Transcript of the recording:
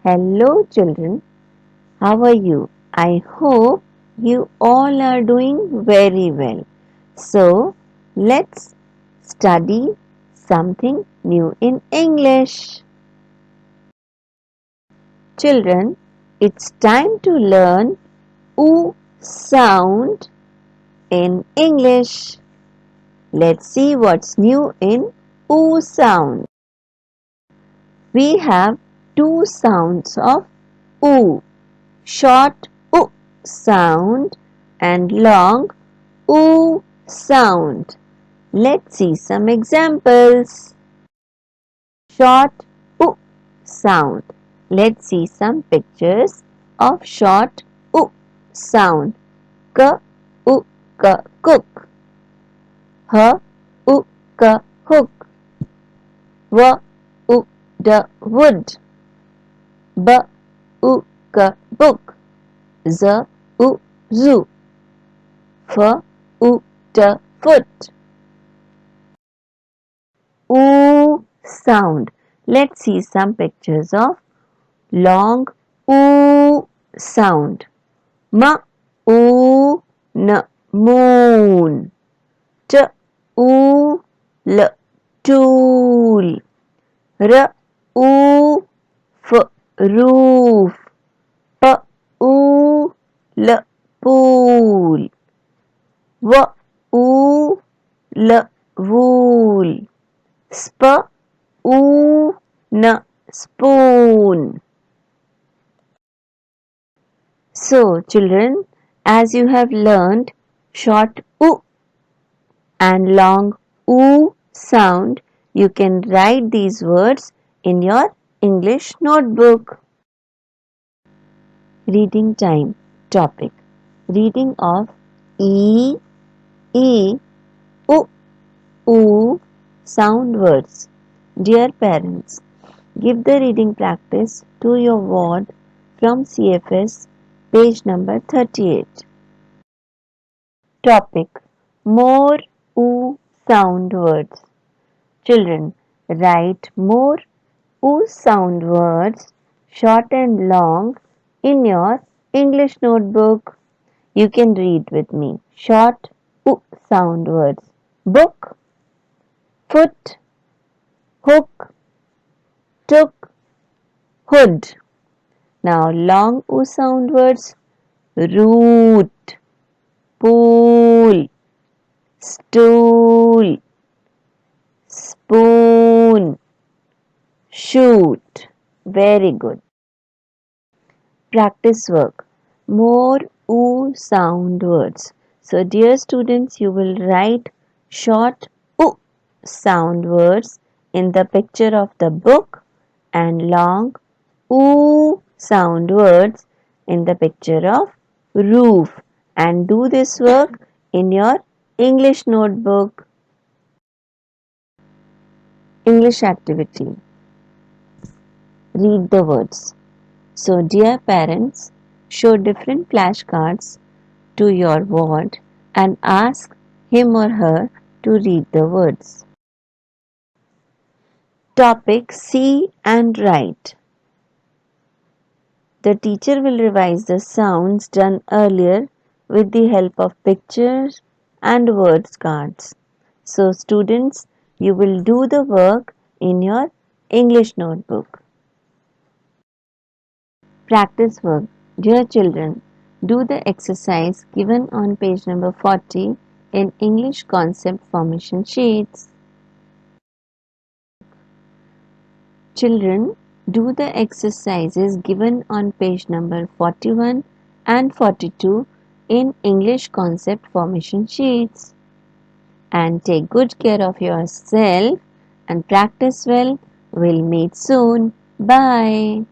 Hello children, how are you? I hope you all are doing very well. So, let's study something new in English. Children, it's time to learn oo sound in English. Let's see what's new in oo sound. We have two sounds of oo. Short oo sound and long oo sound. Let's see some examples. Short oo sound. Let's see some pictures of short oo sound. K oo k cook. H oo k hook. W oo d wood. B oo k book. Z oo zoo. F oo t foot. Oo sound. Let's see some pictures of long oo sound. M oo n moon. T oo l tool. R oo f roof. P oo l pool. W oo l wool. Sp oo n spoon. So children, as you have learned short oo and long oo sound, you can write these words in your English notebook. Reading time. Topic. Reading of E, U, oo sound words. Dear parents, give the reading practice to your ward from CFS, page number 38. Topic. More oo sound words. Children, write more oo sound words, short and long, in your English notebook. You can read with me. Short oo sound words. Book, foot, hook, took, hood. Now long oo sound words. Root, pool, stool, spoon, shoot. Very good. Practice work. More oo sound words. So dear students, you will write short oo sound words in the picture of the book and long oo sound words in the picture of roof, and do this work in your English notebook. English activity. Read the words. So dear parents, show different flashcards to your ward and ask him or her to read the words. Topic. See and write. The teacher will revise the sounds done earlier with the help of pictures and words cards. So students, you will do the work in your English notebook. Practice work. Dear children, do the exercise given on page number 40 in English concept formation sheets. Children, do the exercises given on page number 41 and 42 in English concept formation sheets. And take good care of yourself and practice well. We'll meet soon. Bye.